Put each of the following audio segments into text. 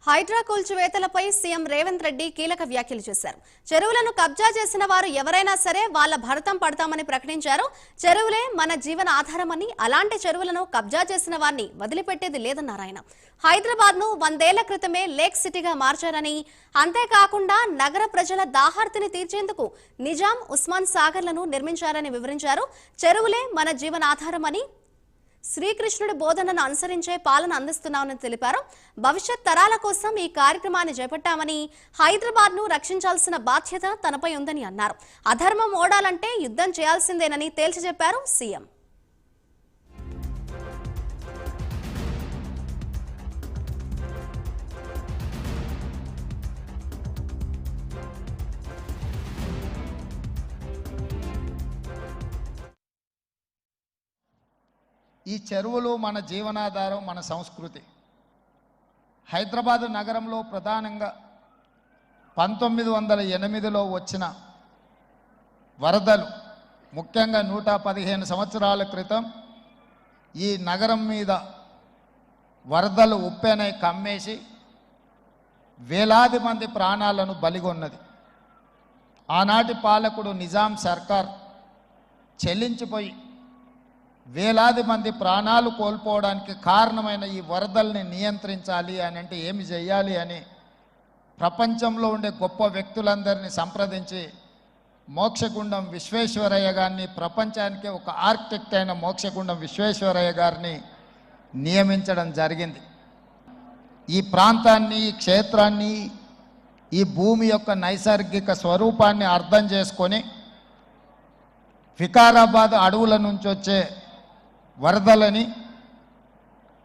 Hydraa కూల్చివేతలపై CM Revanth Reddy కీలక వ్యాఖ్యలు చేశారు. చెరువులను కబ్జా చేసిన వారు ఎవరైనా సరే వాళ్ళ భరతం పడతామని ప్రకటించారు. చెరువులే మన జీవన ఆధారమని, అలాంటి చెరువులను కబ్జా చేసిన వారిని వదిలిపెట్టేది లేదన్నారు ఆయన. హైదరాబాద్ ను 100 ఏళ్ల క్రితమే లేక్ సిటీగా మార్చారని, అంతేకాకుండా నగర ప్రజల దాహార్తిని తీర్చేందుకు నిజాం, ఉస్మాన్ సాగర్లను నిర్మించారని వివరించారు. చెరువులే మన జీవన ఆధారమని, శ్రీకృష్ణుడి బోధనను అనుసరించే పాలన అందిస్తున్నామని తెలిపారు. భవిష్యత్ తరాల కోసం ఈ కార్యక్రమాన్ని చేపట్టామని, హైదరాబాద్ ను రక్షించాల్సిన బాధ్యత తనపై ఉందని అన్నారు. అధర్మం ఓడాలంటే యుద్ధం చేయాల్సిందేనని తేల్చి చెప్పారు సీఎం. ఈ చెరువులు మన జీవనాధారం, మన సంస్కృతి. హైదరాబాదు నగరంలో ప్రధానంగా 1908లో వచ్చిన వరదలు, ముఖ్యంగా 115 సంవత్సరాల క్రితం ఈ నగరం మీద వరదలు ఉప్పెనై కమ్మేసి వేలాది మంది ప్రాణాలను బలిగొన్నది. ఆనాటి పాలకుడు నిజాం సర్కార్ చెల్లించిపోయి వేలాది మంది ప్రాణాలు కోల్పోవడానికి కారణమైన ఈ వరదల్ని నియంత్రించాలి అని అంటే ఏమి చేయాలి అని ప్రపంచంలో ఉండే గొప్ప వ్యక్తులందరినీ సంప్రదించి మోక్షగుండం విశ్వేశ్వరయ్య గారిని, ప్రపంచానికే ఒక ఆర్కిటెక్ట్ అయిన మోక్షగుండం విశ్వేశ్వరయ్య గారిని నియమించడం జరిగింది. ఈ ప్రాంతాన్ని, ఈ క్షేత్రాన్ని, ఈ భూమి యొక్క నైసర్గిక స్వరూపాన్ని అర్థం చేసుకొని వికారాబాద్ అడవుల నుంచి వచ్చే వరదలని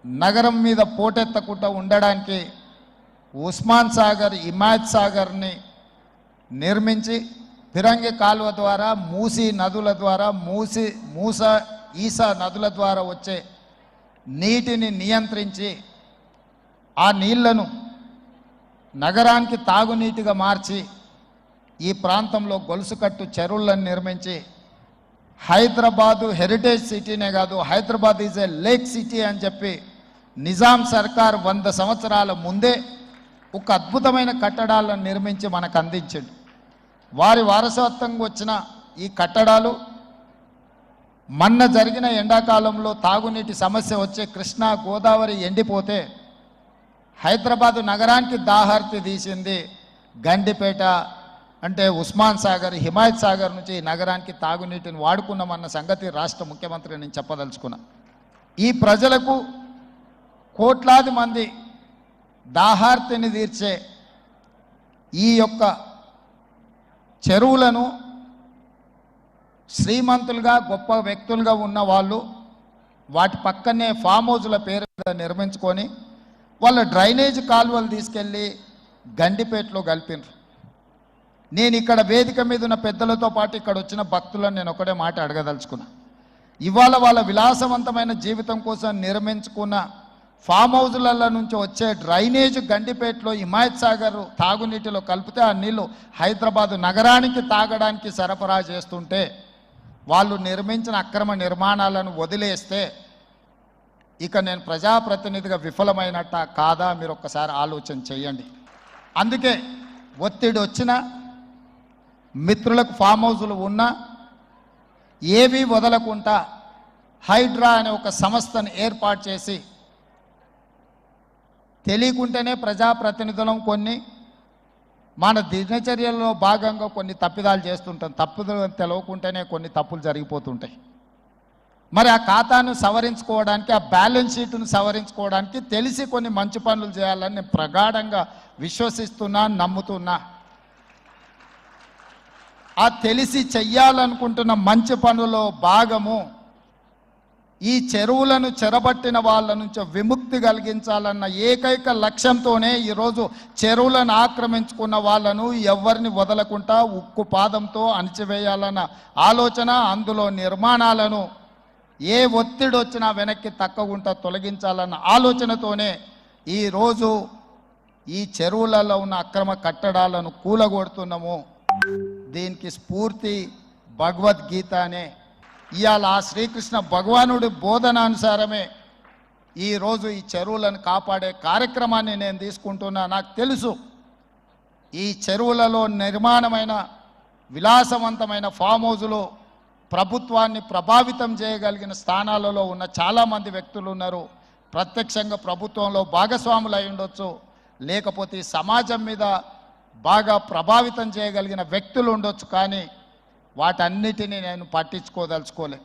నగరం మీద పోటెత్తకుండా ఉండడానికి ఉస్మాన్ సాగర్, హిమాయత్ సాగర్ని నిర్మించి ఫిరంగి కాలువ ద్వారా, మూసీ నదుల ద్వారా, ఈసా నదుల ద్వారా వచ్చే నీటిని నియంత్రించి ఆ నీళ్లను నగరానికి తాగునీటిగా మార్చి ఈ ప్రాంతంలో గొలుసుకట్టు చెరువులను నిర్మించి హైదరాబాదు హెరిటేజ్ సిటీనే కాదు, Hyderabad is a lake city అని చెప్పి నిజాం సర్కార్ 100 సంవత్సరాల ముందే ఒక అద్భుతమైన కట్టడాలను నిర్మించి మనకు అందించింది. వారి వారసత్వంగా వచ్చిన ఈ కట్టడాలు మొన్న జరిగిన ఎండాకాలంలో తాగునీటి సమస్య వచ్చే కృష్ణా, గోదావరి ఎండిపోతే హైదరాబాదు నగరానికి దాహార్తి తీసింది. గండిపేట అంటే ఉస్మాన్ సాగర్, హిమాయత్ సాగర్ నుంచి ఈ నగరానికి తాగునీటిని వాడుకున్నామన్న సంగతి రాష్ట్ర ముఖ్యమంత్రి నేను చెప్పదలుచుకున్నా. ఈ ప్రజలకు, కోట్లాది మంది దాహార్తిని తీర్చే ఈ యొక్క చెరువులను శ్రీమంతులుగా, గొప్ప వ్యక్తులుగా ఉన్న వాళ్ళు వాటి పక్కనే ఫామ్ హౌజుల పేరు నిర్మించుకొని వాళ్ళ డ్రైనేజ్ కాలువలు తీసుకెళ్ళి గండిపేటలో కలిపినారు. నేను ఇక్కడ వేదిక మీద ఉన్న పెద్దలతో పాటు ఇక్కడ వచ్చిన భక్తులను నేను ఒకటే మాట అడగదలుచుకున్నా. ఇవాళ వాళ్ళ విలాసవంతమైన జీవితం కోసం నిర్మించుకున్న ఫామ్ హౌజుల నుంచి వచ్చే డ్రైనేజ్ గండిపేటలో హిమాయత్ సాగర్ తాగునీటిలో కలిపితే ఆ నీళ్లు హైదరాబాదు నగరానికి తాగడానికి సరఫరా చేస్తుంటే వాళ్ళు నిర్మించిన అక్రమ నిర్మాణాలను వదిలేస్తే ఇక నేను ప్రజాప్రతినిధిగా విఫలమైనట్ట కాదా మీరు ఒక్కసారి ఆలోచన చేయండి. అందుకే ఒత్తిడి వచ్చినా, మిత్రులకు ఫామ్ హౌజులు ఉన్నా ఏవీ వదలకుండా హైడ్రా అనే ఒక సంస్థను ఏర్పాటు చేసి తెలియకుంటేనే ప్రజాప్రతినిధులం కొన్ని మన దినచర్యల్లో భాగంగా కొన్ని తప్పిదాలు చేస్తుంటాం. తప్పులు తెలవకుంటేనే కొన్ని తప్పులు జరిగిపోతుంటాయి. మరి ఆ ఖాతాను సవరించుకోవడానికి, ఆ బ్యాలెన్స్ షీట్ను సవరించుకోవడానికి తెలిసి కొన్ని మంచి పనులు చేయాలని నేను ప్రగాఢంగా విశ్వసిస్తున్నా, నమ్ముతున్నా. ఆ తెలిసి చెయ్యాలనుకుంటున్న మంచి పనులో భాగము ఈ చెరువులను చెరబట్టిన వాళ్ళ నుంచి విముక్తి కలిగించాలన్న ఏకైక లక్ష్యంతోనే ఈరోజు చెరువులను ఆక్రమించుకున్న వాళ్ళను ఎవరిని వదలకుండా ఉక్కు పాదంతో అణిచివేయాలన్న ఆలోచన, అందులో నిర్మాణాలను ఏ ఒత్తిడి వచ్చినా వెనక్కి తక్కకుండా తొలగించాలన్న ఆలోచనతోనే ఈరోజు ఈ చెరువులలో ఉన్న అక్రమ కట్టడాలను కూలగొడుతున్నాము. దీనికి స్ఫూర్తి భగవద్గీత అనే ఇవాళ ఆ శ్రీకృష్ణ భగవానుడి బోధనానుసారమే ఈరోజు ఈ చెరువులను కాపాడే కార్యక్రమాన్ని నేను తీసుకుంటున్నా. నాకు తెలుసు ఈ చెరువులలో నిర్మాణమైన విలాసవంతమైన ఫామ్ హౌజులు ప్రభుత్వాన్ని ప్రభావితం చేయగలిగిన స్థానాలలో ఉన్న చాలామంది వ్యక్తులు ఉన్నారు. ప్రత్యక్షంగా ప్రభుత్వంలో భాగస్వాములు అయి ఉండొచ్చు, లేకపోతే ఈ సమాజం మీద బాగా ప్రభావితం చేయగలిగిన వ్యక్తులు ఉండొచ్చు. కానీ వాటన్నిటినీ నేను పట్టించుకోదలుచుకోలే.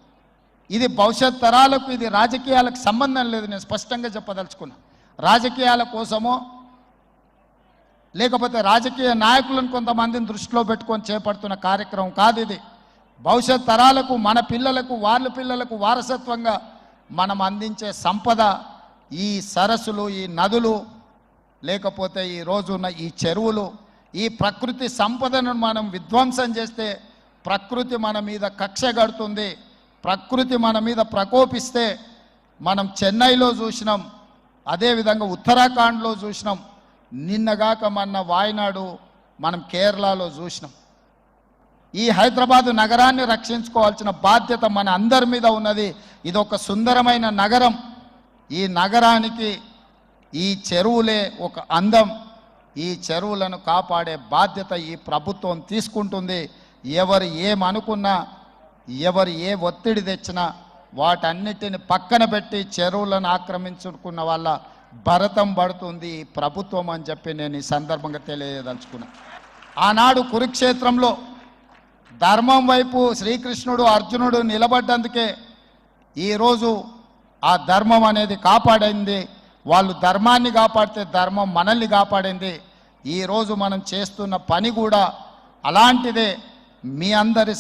ఇది భవిష్యత్ తరాలకు, ఇది రాజకీయాలకు సంబంధం లేదు. నేను స్పష్టంగా చెప్పదలుచుకున్నా. రాజకీయాల కోసమో లేకపోతే రాజకీయ నాయకులను కొంతమందిని దృష్టిలో పెట్టుకొని చేపడుతున్న కార్యక్రమం కాదు ఇది. భవిష్యత్ తరాలకు, మన పిల్లలకు, వాళ్ళ పిల్లలకు వారసత్వంగా మనం అందించే సంపద ఈ సరస్సులు, ఈ నదులు, లేకపోతే ఈ రోజున్న ఈ చెరువులు. ఈ ప్రకృతి సంపదను మనం విధ్వంసం చేస్తే ప్రకృతి మన మీద కక్ష కడుతుంది. ప్రకృతి మన మీద ప్రకోపిస్తే మనం చెన్నైలో చూసినాం, అదేవిధంగా ఉత్తరాఖండ్లో చూసినాం, నిన్నగాక మొన్న వాయనాడు మనం కేరళలో చూసినాం. ఈ హైదరాబాదు నగరాన్ని రక్షించుకోవాల్సిన బాధ్యత మన అందరి మీద ఉన్నది. ఇది ఒక సుందరమైన నగరం. ఈ నగరానికి ఈ చెరువులే ఒక అందం. ఈ చెరువులను కాపాడే బాధ్యత ఈ ప్రభుత్వం తీసుకుంటుంది. ఎవరు ఏమనుకున్నా, ఎవరు ఏ ఒత్తిడి తెచ్చినా వాటన్నిటిని పక్కన పెట్టి చెరువులను ఆక్రమించుకున్న వాళ్ళ భరతం పడుతుంది ఈ ప్రభుత్వం అని చెప్పి నేను ఈ సందర్భంగా తెలియదలుచుకున్నా. ఆనాడు కురుక్షేత్రంలో ధర్మం వైపు శ్రీకృష్ణుడు, అర్జునుడు నిలబడ్డందుకే ఈరోజు ఆ ధర్మం అనేది కాపాడింది. వాళ్ళు ధర్మాన్ని కాపాడితే ధర్మం మనల్ని కాపాడింది. ఈరోజు మనం చేస్తున్న పని కూడా అలాంటిదే. మీ అందరి